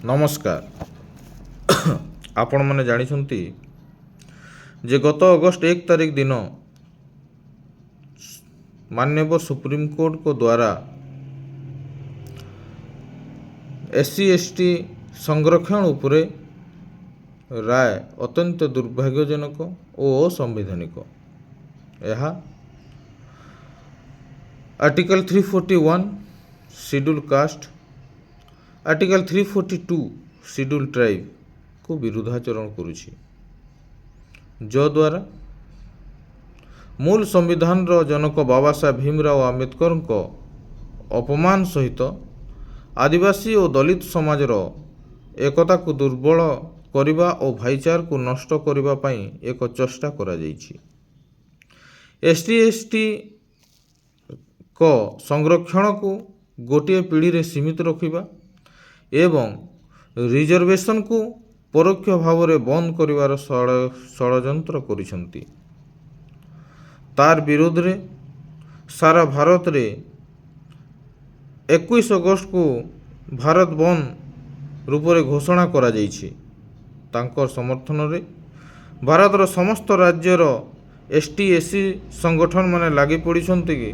ନମସ୍କାର। ଆପଣମାନେ ଜାଣିଛନ୍ତି ଯେ ଗତ ଅଗଷ୍ଟ 1 ତାରିଖ ଦିନ ମାନ୍ୟବର ସୁପ୍ରିମକୋର୍ଟଙ୍କ ଦ୍ୱାରା SC/ST ସଂରକ୍ଷଣ ଉପରେ ରାୟ ଅତ୍ୟନ୍ତ ଦୁର୍ଭାଗ୍ୟଜନକ ଓ ଅସାମ୍ବିଧାନିକ। ଏହା article 341 schedule caste, article 342 schedule ଟ୍ରାଇବକୁ ବିରୁଦ୍ଧାଚରଣ କରୁଛି, ଯଦ୍ୱାରା ମୂଳ ସମ୍ବିଧାନର ଜନକ ବାବା ସାହେବ ଭୀମରାଓ ଆମ୍ବେଦକରଙ୍କ ଅପମାନ ସହିତ ଆଦିବାସୀ ଓ ଦଳିତ ସମାଜର ଏକତାକୁ ଦୁର୍ବଳ କରିବା ଓ ଭାଇଚାରାକୁ ନଷ୍ଟ କରିବା ପାଇଁ ଏକ ଚେଷ୍ଟା କରାଯାଇଛି। SC/ST ସଂରକ୍ଷଣକୁ ଗୋଟିଏ ପିଢ଼ିରେ ସୀମିତ ରଖିବା ଏବଂ ରିଜର୍ଭେସନକୁ ପରୋକ୍ଷ ଭାବରେ ବନ୍ଦ କରିବାର ଷଡ଼ଯନ୍ତ୍ର କରିଛନ୍ତି। ତାର ବିରୋଧରେ ସାରା ଭାରତରେ 21 ଅଗଷ୍ଟକୁ ଭାରତ ବନ୍ଦ ରୂପରେ ଘୋଷଣା କରାଯାଇଛି। ତାଙ୍କର ସମର୍ଥନରେ ଭାରତର ସମସ୍ତ ରାଜ୍ୟର ST/SC ସଂଗଠନମାନେ ଲାଗି ପଡ଼ିଛନ୍ତି କି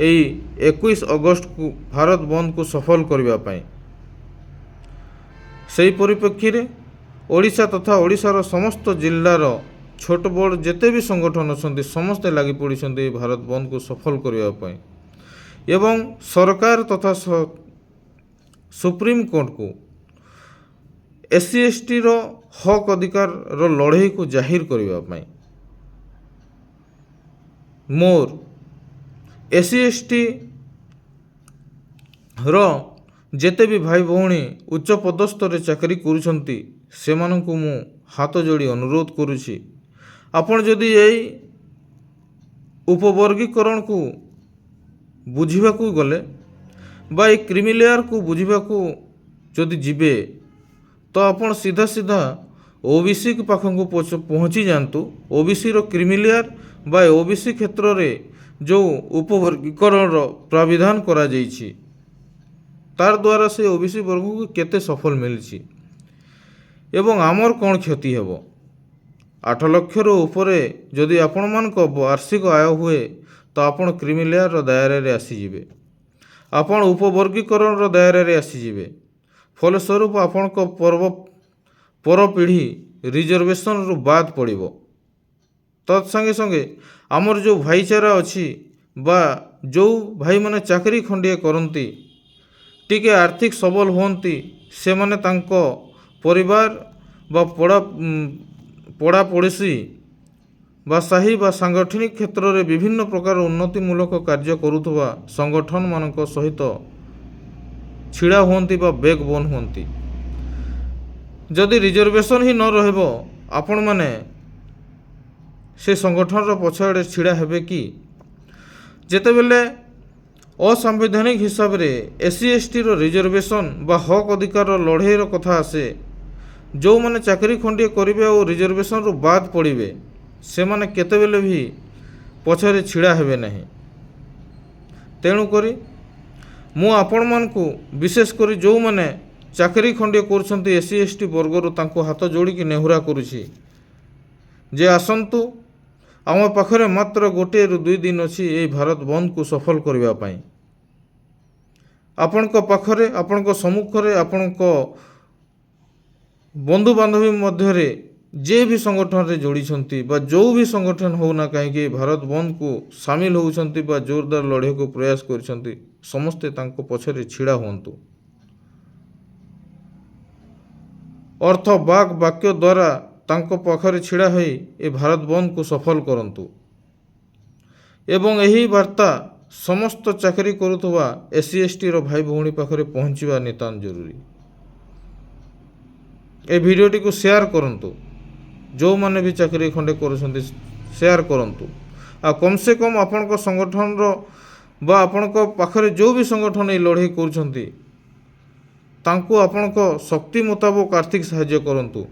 ଏହି 21 ଅଗଷ୍ଟକୁ ଭାରତ ବନ୍ଦକୁ ସଫଳ କରିବା ପାଇଁ। ସେହି ପରିପ୍ରେକ୍ଷୀରେ ଓଡ଼ିଶା ତଥା ଓଡ଼ିଶାର ସମସ୍ତ ଜିଲ୍ଲାର ଛୋଟ ବଡ଼ ଯେତେ ବି ସଂଗଠନ ଅଛନ୍ତି ସମସ୍ତେ ଲାଗି ପଡ଼ିଛନ୍ତି ଭାରତ ବନ୍ଦକୁ ସଫଳ କରିବା ପାଇଁ ଏବଂ ସରକାର ତଥା ସୁପ୍ରିମକୋର୍ଟକୁ SC/STର ହକ୍ ଅଧିକାରର ଲଢ଼େଇକୁ ଜାହିର କରିବା ପାଇଁ। ମୋର SC/STର ଯେତେ ବି ଭାଇ ଭଉଣୀ ଉଚ୍ଚ ପଦସ୍ଥରେ ଚାକିରି କରୁଛନ୍ତି ସେମାନଙ୍କୁ ମୁଁ ହାତ ଯୋଡ଼ି ଅନୁରୋଧ କରୁଛି, ଆପଣ ଯଦି ଏଇ ଉପବର୍ଗୀକରଣକୁ ବୁଝିବାକୁ ଗଲେ ବା ଏଇ କ୍ରିମିଲେୟାରକୁ ବୁଝିବାକୁ ଯଦି ଯିବେ ତ ଆପଣ ସିଧା OBC ପାଖକୁ ପହଞ୍ଚି ଯାଆନ୍ତୁ। OBCର କ୍ରିମିଲେୟାର ବା OBC କ୍ଷେତ୍ରରେ ଯେଉଁ ଉପବର୍ଗୀକରଣର ପ୍ରାବିଧାନ କରାଯାଇଛି ତାର ଦ୍ୱାରା ସେ OBC ବର୍ଗକୁ କେତେ ସଫଳ ମିଳିଛି ଏବଂ ଆମର କ'ଣ କ୍ଷତି ହେବ। 8 ଲକ୍ଷରୁ ଉପରେ ଯଦି ଆପଣମାନଙ୍କ ବାର୍ଷିକ ଆୟ ହୁଏ ତ ଆପଣ କ୍ରିମିଲେୟାରର ଦାୟରାରେ ଆସିଯିବେ, ଆପଣ ଉପବର୍ଗୀକରଣର ଦାୟରାରେ ଆସିଯିବେ। ଫଳସ୍ୱରୂପ ଆପଣଙ୍କ ପରପିଢ଼ି ରିଜର୍ଭେସନରୁ ବାଦ ପଡ଼ିବ। ତତ୍ ସଙ୍ଗେ ଆମର ଯେଉଁ ଭାଇଚାରା ଅଛି ବା ଯେଉଁ ଭାଇମାନେ ଚାକିରି ଖଣ୍ଡିଏ କରନ୍ତି ଟିକେ ଆର୍ଥିକ ସବଳ ହୁଅନ୍ତି ସେମାନେ ତାଙ୍କ ପରିବାର ବା ପଡ଼ାପଡ଼ୋଶୀ ବା ସାହି ବା ସାଂଗଠନିକ କ୍ଷେତ୍ରରେ ବିଭିନ୍ନ ପ୍ରକାର ଉନ୍ନତିମୂଳକ କାର୍ଯ୍ୟ କରୁଥିବା ସଂଗଠନମାନଙ୍କ ସହିତ ଛିଡ଼ା ହୁଅନ୍ତି ବା ବ୍ୟାକ୍ ବୋନ୍ ହୁଅନ୍ତି। ଯଦି ରିଜର୍ଭେସନ ହିଁ ନ ରହିବ ଆପଣମାନେ ସେ ସଂଗଠନର ପଛଆଡ଼େ ଛିଡ଼ା ହେବେ କି? ଯେତେବେଳେ ଅସାମ୍ବିଧାନିକ ହିସାବରେ SC/STର ରିଜର୍ଭେସନ ବା ହକ୍ ଅଧିକାରର ଲଢ଼େଇର କଥା ଆସେ, ଯେଉଁମାନେ ଚାକିରି ଖଣ୍ଡିଏ କରିବେ ଓ ରିଜର୍ଭେସନରୁ ବାଦ ପଡ଼ିବେ ସେମାନେ କେତେବେଳେ ବି ପଛରେ ଛିଡ଼ା ହେବେ ନାହିଁ। ତେଣୁକରି ମୁଁ ଆପଣମାନଙ୍କୁ ବିଶେଷ କରି ଯେଉଁମାନେ ଚାକିରି ଖଣ୍ଡିଏ କରୁଛନ୍ତି SC/ST ବର୍ଗରୁ ତାଙ୍କୁ ହାତ ଯୋଡ଼ିକି ନେହୁରା କରୁଛି ଯେ ଆସନ୍ତୁ, ଆମ ପାଖରେ ମାତ୍ର 1ରୁ 2 ଦିନ ଅଛି ଏହି ଭାରତ ବନ୍ଦକୁ ସଫଳ କରିବା ପାଇଁ। ଆପଣଙ୍କ ପାଖରେ, ଆପଣଙ୍କ ସମ୍ମୁଖରେ, ଆପଣଙ୍କ ବନ୍ଧୁବାନ୍ଧବୀ ମଧ୍ୟରେ ଯିଏ ବି ସଂଗଠନରେ ଯୋଡ଼ିଛନ୍ତି ବା ଯେଉଁ ବି ସଂଗଠନ ହେଉନା କାହିଁକି ଭାରତ ବନ୍ଦକୁ ସାମିଲ ହେଉଛନ୍ତି ବା ଜୋରଦାର ଲଢ଼େଇକୁ ପ୍ରୟାସ କରିଛନ୍ତି ସମସ୍ତେ ତାଙ୍କ ପଛରେ ଛିଡ଼ା ହୁଅନ୍ତୁ। ଅର୍ଥ ବାକ୍ୟ ଦ୍ୱାରା ତାଙ୍କ ପାଖରେ ଛିଡ଼ା ହୋଇ ଏ ଭାରତ ବନ୍ଦକୁ ସଫଳ କରନ୍ତୁ ଏବଂ ଏହି ବାର୍ତ୍ତା ସମସ୍ତ ଚାକିରି କରୁଥିବା SC/STର ଭାଇ ଭଉଣୀ ପାଖରେ ପହଞ୍ଚିବା ନିତାନ୍ତ ଜରୁରୀ। ଏ ଭିଡ଼ିଓଟିକୁ ସେୟାର କରନ୍ତୁ, ଯେଉଁମାନେ ବି ଚାକିରି ଖଣ୍ଡେ କରୁଛନ୍ତି ସେୟାର କରନ୍ତୁ। ଆଉ କମସେ କମ୍ ଆପଣଙ୍କ ସଂଗଠନର ବା ଆପଣଙ୍କ ପାଖରେ ଯେଉଁ ବି ସଂଗଠନ ଏହି ଲଢ଼େଇ କରୁଛନ୍ତି ତାଙ୍କୁ ଆପଣଙ୍କ ଶକ୍ତି ମୁତାବକ ଆର୍ଥିକ ସାହାଯ୍ୟ କରନ୍ତୁ,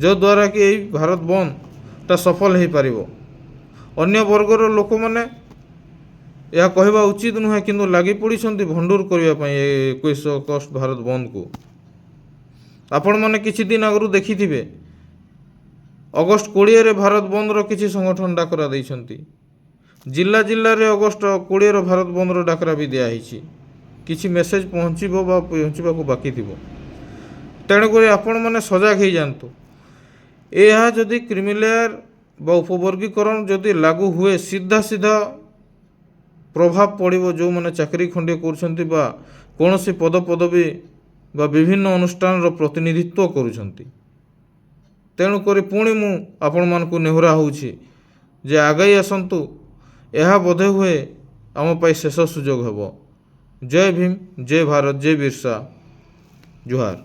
ଯଦ୍ୱାରା କି ଏହି ଭାରତ ବନ୍ଦଟା ସଫଳ ହୋଇପାରିବ। ଅନ୍ୟ ବର୍ଗର ଲୋକମାନେ ଏହା କହିବା ଉଚିତ ନୁହେଁ କିନ୍ତୁ ଲାଗି ପଡ଼ିଛନ୍ତି ଭଣ୍ଡୁର କରିବା ପାଇଁ 21 ଅଗଷ୍ଟ ଭାରତ ବନ୍ଦକୁ। ଆପଣମାନେ କିଛି ଦିନ ଆଗରୁ ଦେଖିଥିବେ ଅଗଷ୍ଟ 20ରେ ଭାରତ ବନ୍ଦର କିଛି ସଂଗଠନ ଡାକରା ଦେଇଛନ୍ତି। ଜିଲ୍ଲା ଜିଲ୍ଲାରେ ଅଗଷ୍ଟ 20ର ଭାରତ ବନ୍ଦର ଡାକରା ବି ଦିଆହେଇଛି। କିଛି ମେସେଜ ପହଞ୍ଚିବ ବା ପହଞ୍ଚିବାକୁ ବାକି ଥିବ। ତେଣୁକରି ଆପଣମାନେ ସଜାଗ ହେଇଯାଆନ୍ତୁ। ଏହା ଯଦି କ୍ରିମିଲେୟାର ବା ଉପବର୍ଗୀକରଣ ଯଦି ଲାଗୁ ହୁଏ, ସିଧା ସିଧା ପ୍ରଭାବ ପଡ଼ିବ ଯେଉଁମାନେ ଚାକିରି ଖଣ୍ଡିଏ କରୁଛନ୍ତି ବା କୌଣସି ପଦପଦବୀ ବା ବିଭିନ୍ନ ଅନୁଷ୍ଠାନର ପ୍ରତିନିଧିତ୍ୱ କରୁଛନ୍ତି। ତେଣୁକରି ପୁଣି ମୁଁ ଆପଣମାନଙ୍କୁ ନେହୁରା ହେଉଛି ଯେ ଆଗାଇ ଆସନ୍ତୁ। ଏହା ବୋଧେ ହୁଏ ଆମ ପାଇଁ ଶେଷ ସୁଯୋଗ ହେବ। ଜୟ ଭୀମ, ଜୟ ଭାରତ, ଜୟ ବିର୍ସା। ଜୁହାର।